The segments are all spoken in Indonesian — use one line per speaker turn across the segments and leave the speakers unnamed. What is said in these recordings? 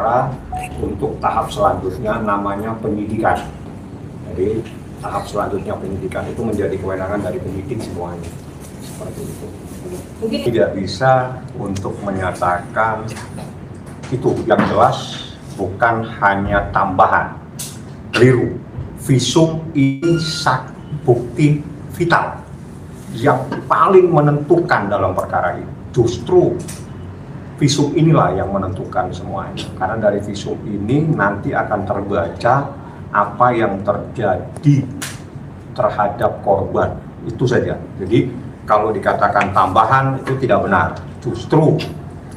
perkara untuk tahap selanjutnya namanya penyidikan. Jadi tahap selanjutnya penyidikan itu menjadi kewenangan dari penyidik semuanya. Seperti itu. Mungkin tidak bisa untuk menyatakan itu, yang jelas bukan hanya tambahan. Keliru. Visum ini bukti vital yang paling menentukan dalam perkara ini. Justru visum inilah yang menentukan semuanya. Karena dari visum ini nanti akan terbaca apa yang terjadi terhadap korban. Itu saja. Jadi kalau dikatakan tambahan itu tidak benar. Justru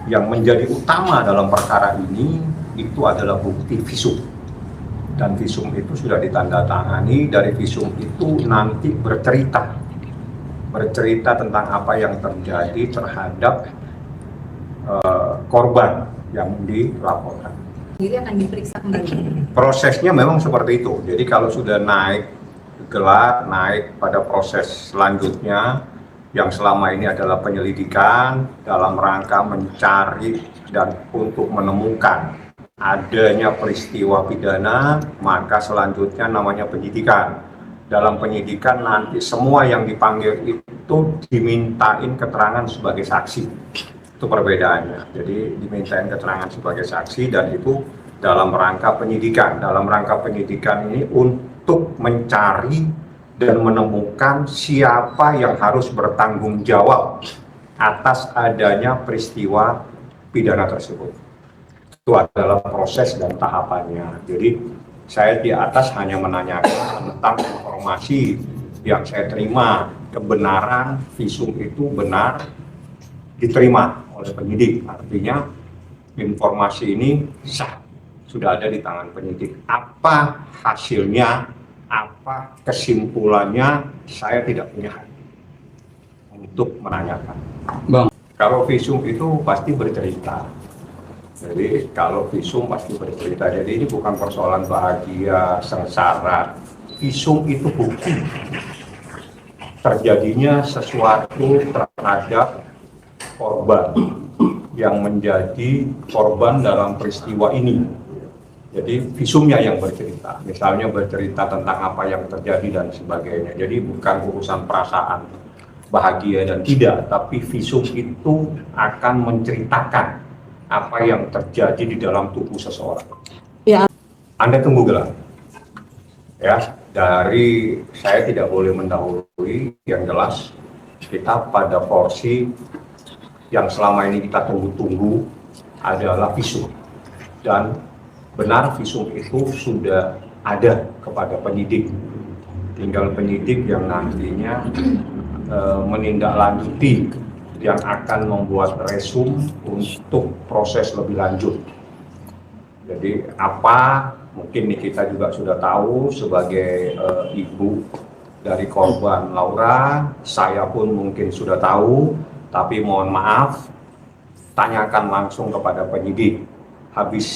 yang menjadi utama dalam perkara ini itu adalah bukti visum. Dan visum itu sudah ditandatangani. Dari visum itu nanti bercerita tentang apa yang terjadi terhadap korban yang dilaporkan.
Jadi akan diperiksa kembali.
Prosesnya memang seperti itu. Jadi kalau sudah naik gelar, naik pada proses selanjutnya yang selama ini adalah penyelidikan dalam rangka mencari dan untuk menemukan adanya peristiwa pidana, maka selanjutnya namanya penyidikan. Dalam penyidikan nanti semua yang dipanggil itu dimintain keterangan sebagai saksi. Itu perbedaannya. Jadi dimintain keterangan sebagai saksi dan itu dalam rangka penyidikan. Dalam rangka penyidikan ini untuk mencari dan menemukan siapa yang harus bertanggung jawab atas adanya peristiwa pidana tersebut. Itu adalah proses dan tahapannya. Jadi saya di atas hanya menanyakan tentang informasi yang saya terima, kebenaran visum itu benar diterima oleh penyidik. Artinya informasi ini sah, sudah ada di tangan penyidik. Apa hasilnya, apa kesimpulannya, saya tidak punya hak untuk menanyakan.
Bang,
kalau visum itu pasti bercerita. Jadi kalau visum pasti bercerita. Jadi ini bukan persoalan bahagia, sengsara. Visum itu bukti terjadinya sesuatu terhadap korban yang menjadi korban dalam peristiwa ini. Jadi visumnya yang bercerita. Misalnya bercerita tentang apa yang terjadi dan sebagainya. Jadi bukan urusan perasaan bahagia dan tidak, tapi visum itu akan menceritakan apa yang terjadi di dalam tubuh seseorang.
Ya.
Anda tunggu gelar. Ya, dari saya tidak boleh mendahului, yang jelas kita pada porsi yang selama ini kita tunggu-tunggu adalah visum. Dan benar visum itu sudah ada kepada penyidik. Tinggal penyidik yang nantinya menindaklanjuti, yang akan membuat resum untuk proses lebih lanjut. Jadi apa, mungkin kita juga sudah tahu sebagai ibu dari korban Laura, saya pun mungkin sudah tahu, tapi mohon maaf, tanyakan langsung kepada penyidik. Habis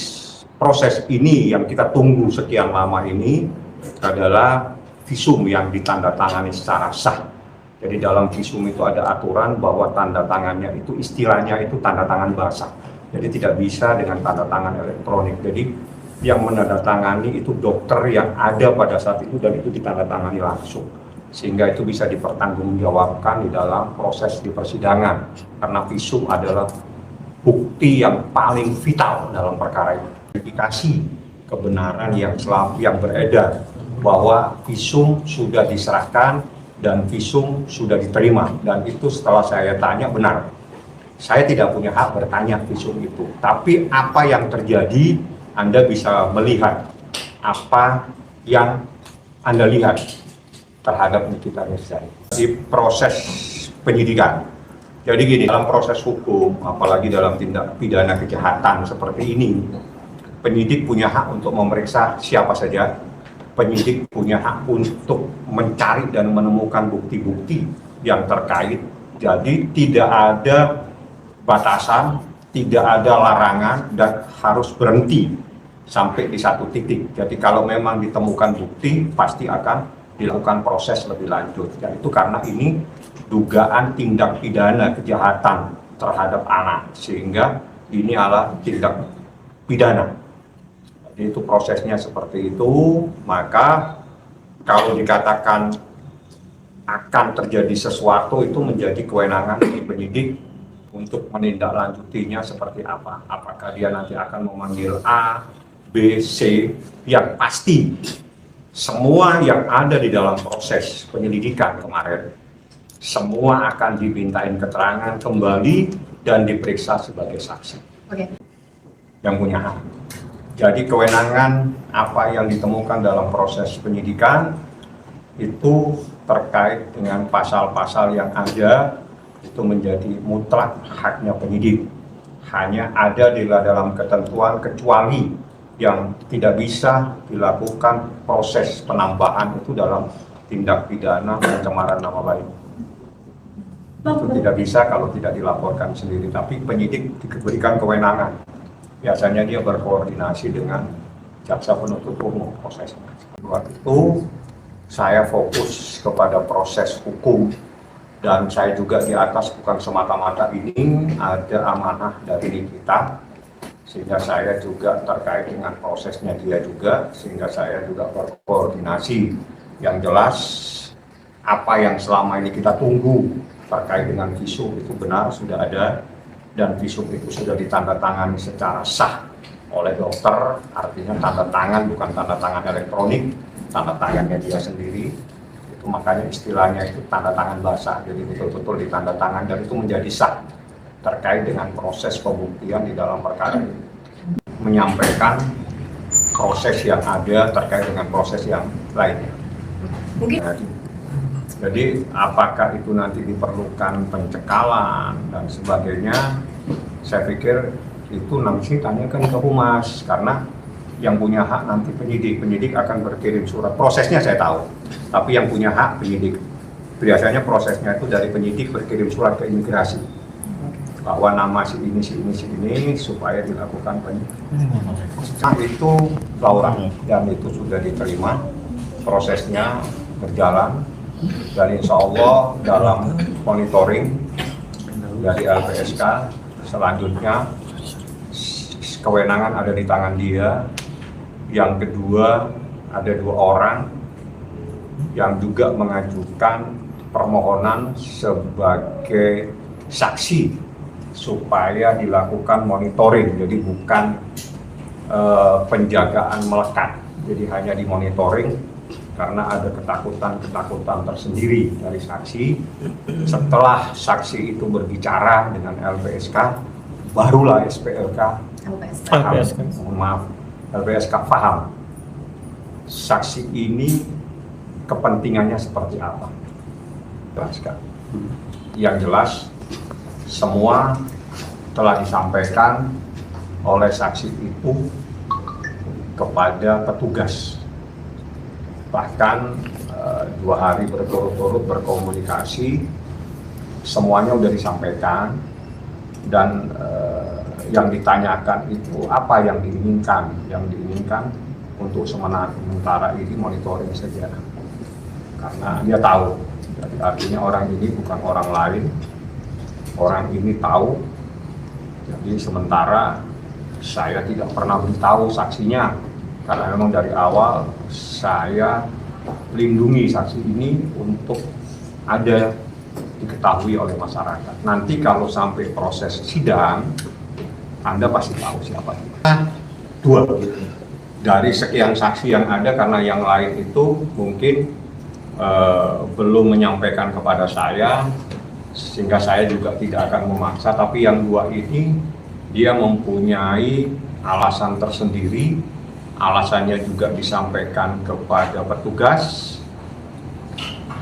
proses ini yang kita tunggu sekian lama ini adalah visum yang ditandatangani secara sah. Jadi dalam visum itu ada aturan bahwa tanda tangannya itu istilahnya itu tanda tangan basah. Jadi tidak bisa dengan tanda tangan elektronik. Jadi yang menandatangani itu dokter yang ada pada saat itu dan itu ditandatangani langsung. Sehingga itu bisa dipertanggungjawabkan di dalam proses di persidangan. Karena visum adalah bukti yang paling vital dalam perkara ini. Verifikasi kebenaran yang beredar bahwa visum sudah diserahkan dan visum sudah diterima, dan itu setelah saya tanya benar. Saya tidak punya hak bertanya visum itu, tapi apa yang terjadi Anda bisa melihat apa yang Anda lihat terhadap Nikita Mirzani di proses penyidikan. Jadi gini, dalam proses hukum, apalagi dalam tindak pidana kejahatan seperti ini, penyidik punya hak untuk memeriksa siapa saja. Penyidik punya hak untuk mencari dan menemukan bukti-bukti yang terkait. Jadi tidak ada batasan, tidak ada larangan, dan harus berhenti sampai di satu titik. Jadi kalau memang ditemukan bukti, pasti akan dilakukan proses lebih lanjut. Dan itu karena ini dugaan tindak pidana kejahatan terhadap anak, sehingga ini adalah tindak pidana Jadi itu prosesnya seperti itu. Maka kalau dikatakan akan terjadi sesuatu, itu menjadi kewenangan dari penyidik untuk menindaklanjutinya seperti apa. Apakah dia nanti akan memanggil A, B, C, yang pasti semua yang ada di dalam proses penyelidikan kemarin, semua akan dimintain keterangan kembali dan diperiksa sebagai saksi.
Oke.
Yang punya hak. Jadi kewenangan apa yang ditemukan dalam proses penyidikan itu terkait dengan pasal-pasal yang ada, itu menjadi mutlak haknya penyidik. Hanya ada di dalam ketentuan kecuali yang tidak bisa dilakukan proses penambahan itu dalam tindak pidana pencemaran nama baik. Itu tidak bisa kalau tidak dilaporkan sendiri, tapi penyidik diberikan kewenangan. Biasanya dia berkoordinasi dengan jaksa penuntut umum prosesnya. Waktu itu saya fokus kepada proses hukum, dan saya juga di atas bukan semata-mata ini ada amanah dari kita, sehingga saya juga terkait dengan prosesnya dia juga, sehingga saya juga berkoordinasi. Yang jelas apa yang selama ini kita tunggu terkait dengan visum itu benar sudah ada, dan visum itu sudah ditandatangani secara sah oleh dokter, artinya tanda tangan bukan tanda tangan elektronik, tanda tangannya dia sendiri. Itu makanya istilahnya itu tanda tangan basah, jadi betul-betul ditanda tangan dan itu menjadi sah terkait dengan proses pembuktian di dalam perkara ini. Menyampaikan proses yang ada terkait dengan proses yang lainnya.
Mungkin
Jadi apakah itu nanti diperlukan pencekalan dan sebagainya, saya pikir itu nanti tanyakan ke humas, karena yang punya hak nanti penyidik akan berkirim surat. Prosesnya saya tahu, tapi yang punya hak penyidik. Biasanya prosesnya itu dari penyidik berkirim surat ke imigrasi bahwa nama si ini supaya dilakukan penyidikan. Nah, itu Laura, dan itu sudah diterima, prosesnya berjalan. Dan insya Allah dalam monitoring dari LPSK selanjutnya kewenangan ada di tangan dia. Yang kedua, ada 2 orang yang juga mengajukan permohonan sebagai saksi supaya dilakukan monitoring, jadi bukan penjagaan melekat, jadi hanya dimonitoring. Karena ada ketakutan tersendiri dari saksi. Setelah saksi itu berbicara dengan LPSK, barulah LPSK paham saksi ini kepentingannya seperti apa. Jelaskan. Yang jelas semua telah disampaikan oleh saksi itu kepada petugas. Bahkan 2 hari berturut-turut berkomunikasi, semuanya sudah disampaikan, dan yang ditanyakan itu apa yang diinginkan untuk sementara ini monitoring saja, karena dia tahu, jadi artinya orang ini bukan orang lain, orang ini tahu. Jadi sementara saya tidak pernah beritahu saksinya, karena memang dari awal saya lindungi saksi ini untuk ada diketahui oleh masyarakat. Nanti kalau sampai proses sidang, Anda pasti tahu siapa dia. 2 dari sekian saksi yang ada, karena yang lain itu mungkin belum menyampaikan kepada saya, sehingga saya juga tidak akan memaksa. Tapi yang 2 ini dia mempunyai alasan tersendiri. Alasannya juga disampaikan kepada petugas.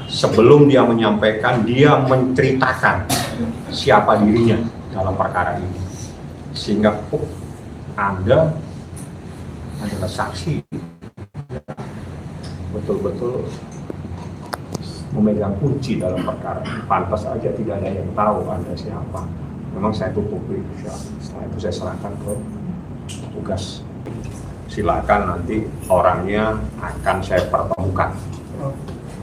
Sebelum dia menyampaikan, dia menceritakan siapa dirinya dalam perkara ini, sehingga Anda adalah saksi betul-betul memegang kunci dalam perkara. Pantas aja tidak ada yang tahu Anda siapa. Memang saya tutupi. Setelah itu saya serahkan ke petugas. Silakan, nanti orangnya akan saya pertemukan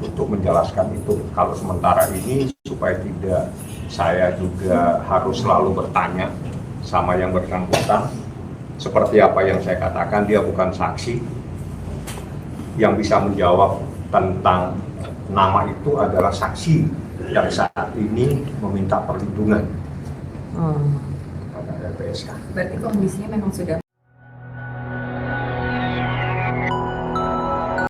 untuk menjelaskan itu. Kalau sementara ini, supaya tidak saya juga harus selalu bertanya sama yang bersangkutan, seperti apa yang saya katakan, dia bukan saksi. Yang bisa menjawab tentang nama itu adalah saksi yang saat ini meminta perlindungan pada LPSK.
Berarti kondisinya memang sudah